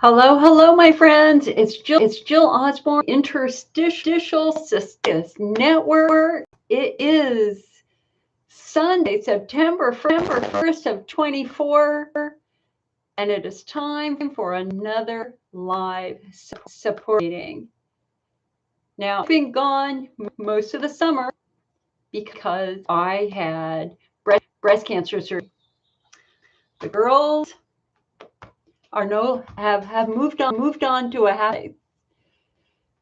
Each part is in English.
Hello, hello, my friends. It's Jill Osborne, Interstitial Cystitis Network. It is Sunday, September 1st of 24, and it is time for another live support meeting. Now, I've been gone most of the summer because I had breast cancer surgery. The girls have moved on to a happy.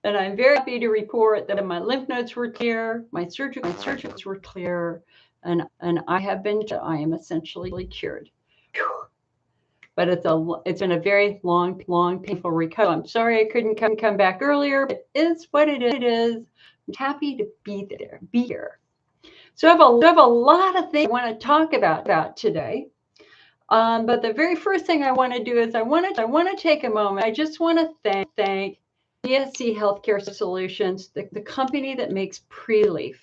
And I'm very happy to report that my lymph nodes were clear, my surgicals were clear, and I am essentially cured. But it's been a very long, painful recovery. I'm sorry I couldn't come back earlier, but it is what it is. I'm happy to be here. So I have a lot of things I want to talk about today. But the very first thing I want to do is I want to take a moment. I just want to thank ESC Healthcare Solutions, the company that makes Preleaf.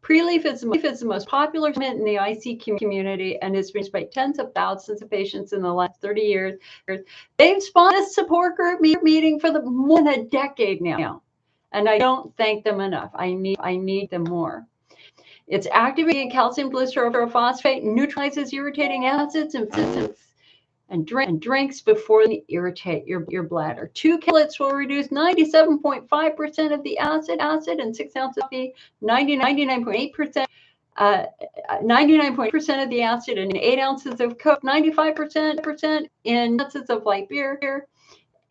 Preleaf is the most popular treatment in the IC community and has been used by tens of thousands of patients in the last 30 years. They've sponsored this support group meeting for more than a decade now, and I don't thank them enough. I need them more. It's activating calcium glycerophosphate, neutralizes irritating acids and foods, and drinks before they irritate your bladder. 2 tablets will reduce 97.5% of the acid and 6 ounces of coffee, 99.8%. 99% of the acid in 8 ounces of Coke, 95% in ounces of light beer,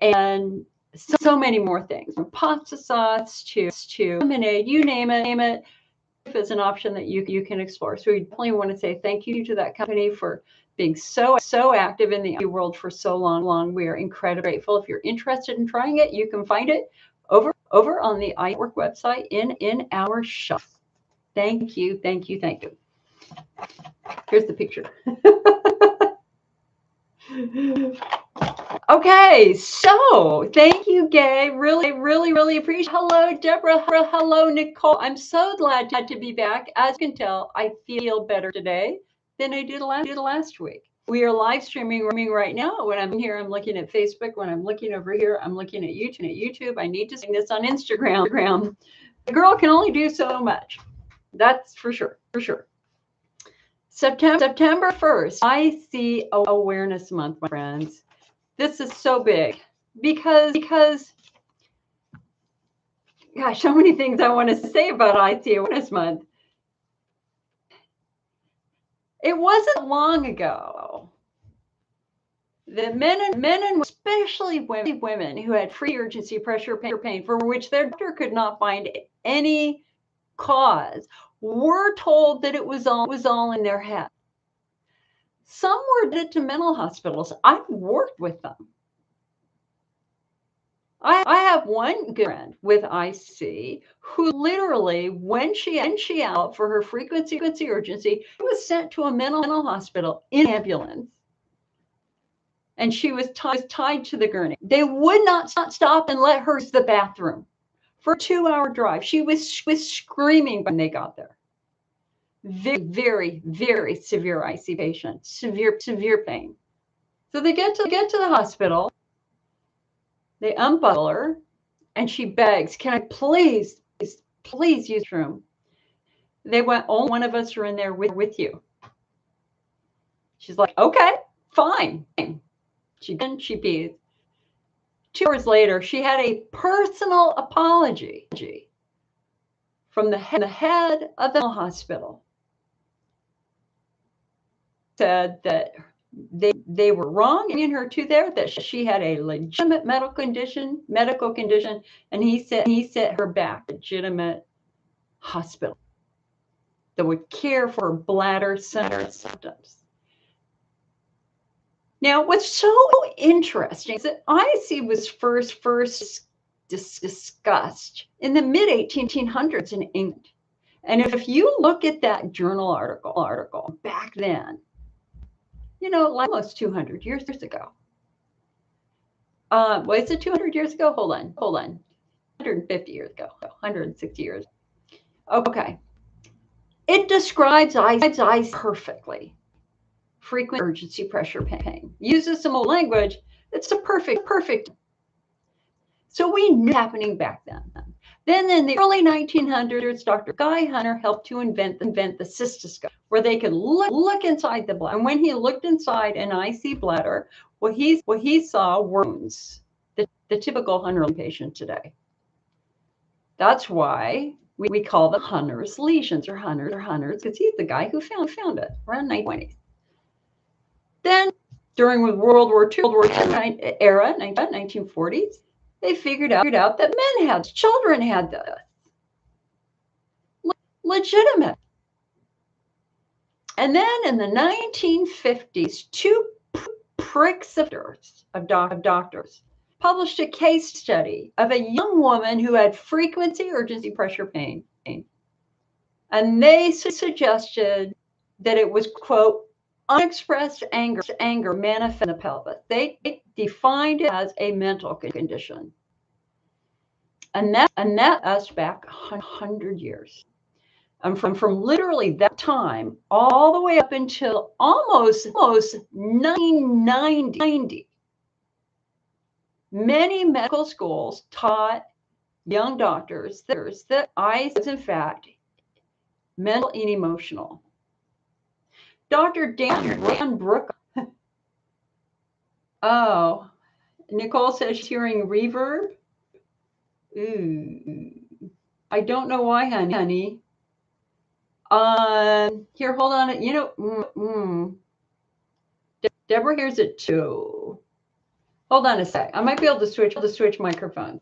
and so many more things. From pasta sauce to lemonade, you name it. Is an option that you can explore. So we definitely want to say thank you to that company for being so active in the world for so long. We are incredibly grateful. If you're interested in trying it, you can find it over on the iWork website in our shop. Thank you. Here's the picture. Okay, so thank you, Gay. Really appreciate it. Hello, Deborah. Hello, Nicole. I'm so glad to be back. As you can tell, I feel better today than I did last week. We are live streaming right now. When I'm here, I'm looking at Facebook. When I'm looking over here, I'm looking at YouTube. I need to sing this on Instagram. The girl can only do so much. That's for sure. September 1st, IC Awareness Month, my friends. This is so big because gosh, so many things I want to say about IC Awareness Month. It wasn't long ago that men and especially women who had pre-urgency pressure pain for which their doctor could not find any cause were told that it was all in their head. Some were admitted to mental hospitals. I've worked with them. I have one good friend with IC who literally, when she out for her frequency urgency, was sent to a mental hospital in an ambulance, and she was tied to the gurney. They would not stop and let her use the bathroom for a 2-hour drive. She was screaming when they got there. Very severe IC patient, severe pain. So they get to the hospital. They unbuckle her, and she begs, "Can I please use the room?" They went, "Only one of us are in there with you." She's like, "Okay, fine." She pees. 2 hours later, she had a personal apology from the head of the hospital. Said that they were wrong in her too there, that she had a legitimate medical condition, and he sent her back to a legitimate hospital that would care for bladder symptoms. Now, what's so interesting is that IC was first discussed in the mid-1800s in England. And if you look at that journal article back then, like almost 200 years ago. Was it 200 years ago? Hold on. 150 years ago, 160 years. Okay. It describes eyes perfectly. Frequent urgency pressure pain. Uses some old language, It's a perfect. So we knew happening back then. Then in the early 1900s, Dr. Guy Hunner helped to invent the cystoscope, where they could look inside the bladder. And when he looked inside an IC bladder, what he saw were wounds, the typical Hunner patient today. That's why we call them Hunner's lesions or Hunner's, because he's the guy who found it around 1920s. Then during the World War II era, 1940s, they figured out that men had, children had this. Legitimate. And then in the 1950s, two pricks of doctors published a case study of a young woman who had frequency urgency pressure pain. And they suggested that it was, quote, unexpressed anger manifest in the pelvis. They defined it as a mental condition. And that us back 100 years. And from literally that time all the way up until almost 1990, many medical schools taught young doctors that ICE is in fact mental and emotional. Dr. Dan Brook. Oh, Nicole says she's hearing reverb. Ooh, I don't know why, honey. Here, hold on. You know, Deborah hears it too. Hold on a sec. I might be able to switch microphones.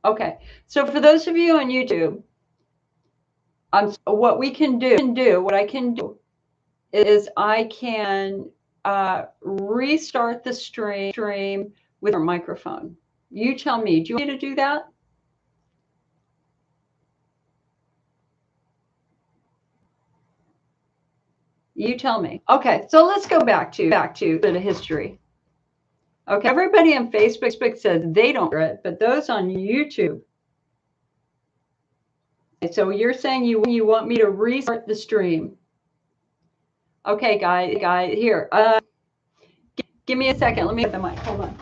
Okay, so for those of you on YouTube, what I can do is I can restart the stream with our microphone. You tell me, do you want me to do that? You tell me. Okay, so let's go back to the history. Okay, everybody on Facebook says they don't hear it, but those on YouTube. So you're saying you want me to restart the stream? Okay, guys, here. Give me a second. Let me get the mic. Hold on.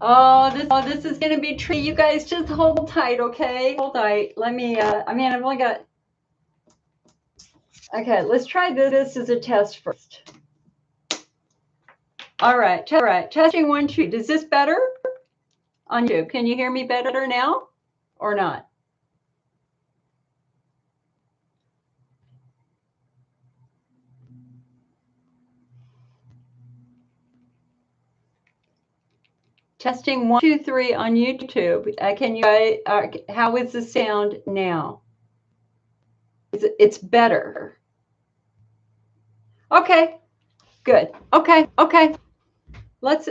Oh, this is gonna be tricky. You guys just hold tight, okay? Hold tight. Let me. I've only got. Okay, let's try this as a test first. All right. Testing 1, 2. Is this better on YouTube? Can you hear me better now, or not? Testing 1, 2, 3 on YouTube. Can you? How is the sound now? It's better. Okay. Good. Okay. Let's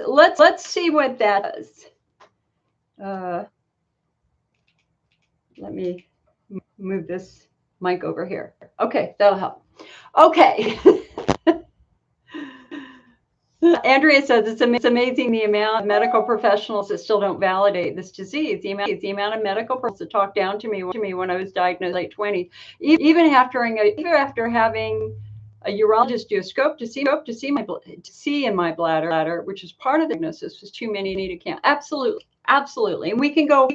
see what that is. Let me move this mic over here. Okay, that'll help. Okay. Andrea says it's amazing the amount of medical professionals that still don't validate this disease. The amount of medical professionals that talked down to me when I was diagnosed in late 20s, even after having a urologist do a scope to see in my bladder, which is part of the diagnosis, was too many to count. Absolutely. And we can go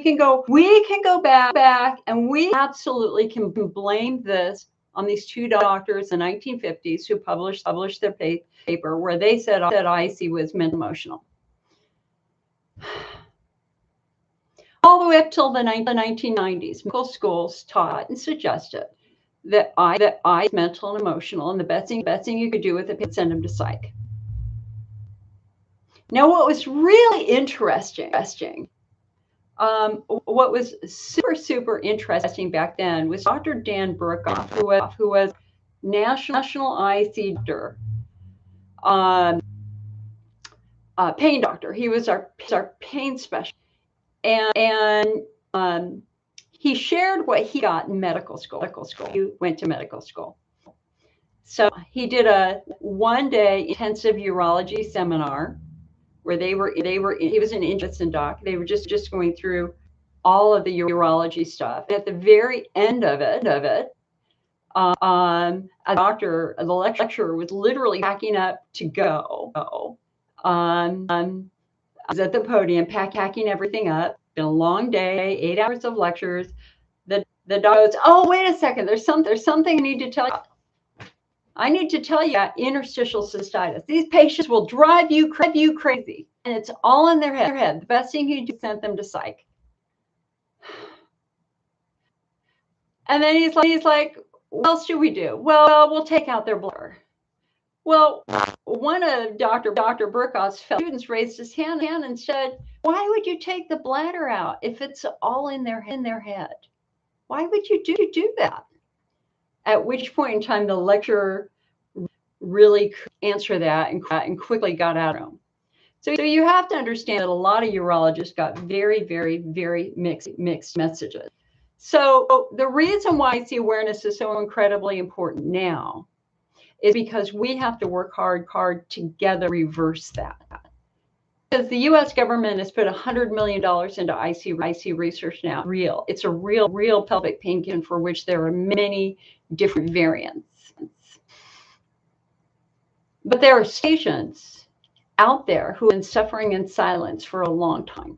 back, and we absolutely can blame this on these two doctors in the 1950s who published their paper where they said IC was mental emotional. All the way up till the 1990s, medical schools taught and suggested that I is mental and emotional, and the best thing you could do with it is send them to psych. Now, what was really interesting, what was super interesting back then was Dr. Dan Burkhoff, who was national IC doctor, pain doctor. He was our pain specialist, and he shared what he got in medical school. He went to medical school. So he did a one-day intensive urology seminar where he was an interesting doc. They were just going through all of the urology stuff. And at the very end of it, the lecturer was literally packing up to go. I was at the podium packing everything up. Been a long day, 8 hours of lectures. The doc goes, "Oh, wait a second. There's something I need to tell you. I need to tell you about interstitial cystitis. These patients will drive you crazy, and it's all in their head. The best thing you do is send them to psych." And then he's like, "What else should we do?" "Well, we'll take out their bladder." Well, one of Dr. Burkhoff's students raised his hand and said, "Why would you take the bladder out if it's all in their head? Why would you do that?" At which point in time, the lecturer really answered that and quickly got out of him. So you have to understand that a lot of urologists got very, very, very mixed messages. So the reason why IC awareness is so incredibly important now is because we have to work hard together to reverse that. Because the U.S. government has put $100 million into IC research now. It's a real pelvic pain condition for which there are many different variants. But there are patients out there who have been suffering in silence for a long time.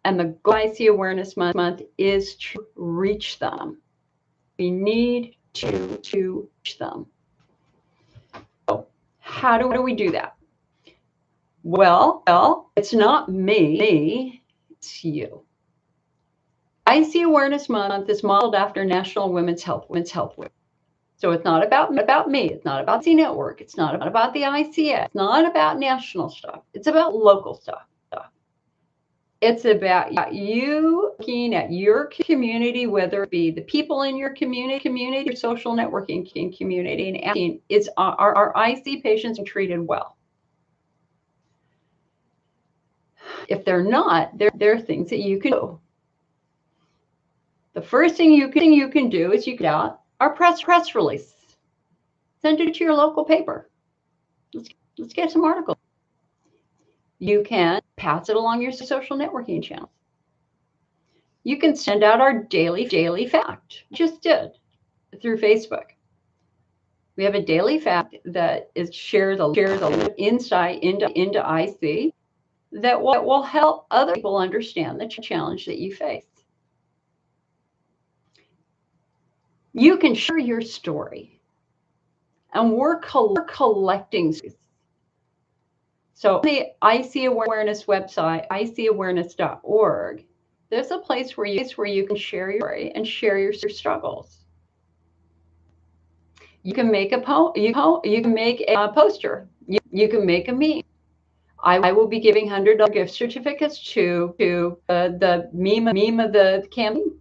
And the goal of IC Awareness Month is to reach them. We need to reach them. So how do we do that? Well, it's not me, it's you. IC Awareness Month is modeled after National Women's Health Week. So it's not about me. It's not about the network. It's not about the ICS. It's not about national stuff. It's about local stuff. It's about you looking at your community, whether it be the people in your community, your social networking community, and asking, are IC patients treated well? If they're not, there are things that you can do. The first thing you can do is you get out our press release. Send it to your local paper. Let's get some articles. You can pass it along your social networking channels. You can send out our daily fact. Just did through Facebook. We have a daily fact that shares a insight into IC that will help other people understand the challenge that you face. You can share your story, and we're collecting. So on the IC Awareness website, icawareness.org, there's a place where you can share your story and share your struggles. You can make you can make a poster. You can make a meme. I will be giving $100 gift certificates to the meme of the campaign.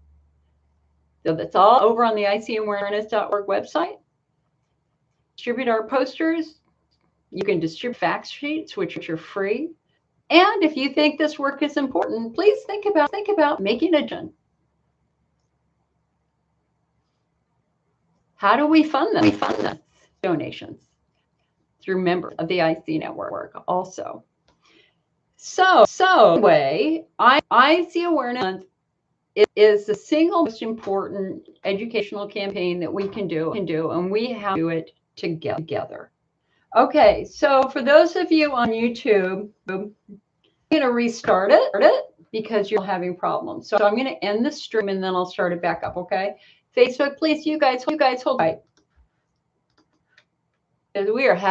So that's all over on the icawareness.org website. Distribute our posters. You can distribute fact sheets, which are free. And if you think this work is important, please think about making a donation. How do we fund them? We fund them donations through members of the IC network also. So anyway, IC Awareness Month is the single most important educational campaign that we can do, and we have to do it together. Okay, so for those of you on YouTube, I'm going to restart it because you're having problems. So I'm going to end the stream and then I'll start it back up, okay? Facebook, please, you guys hold tight. We are having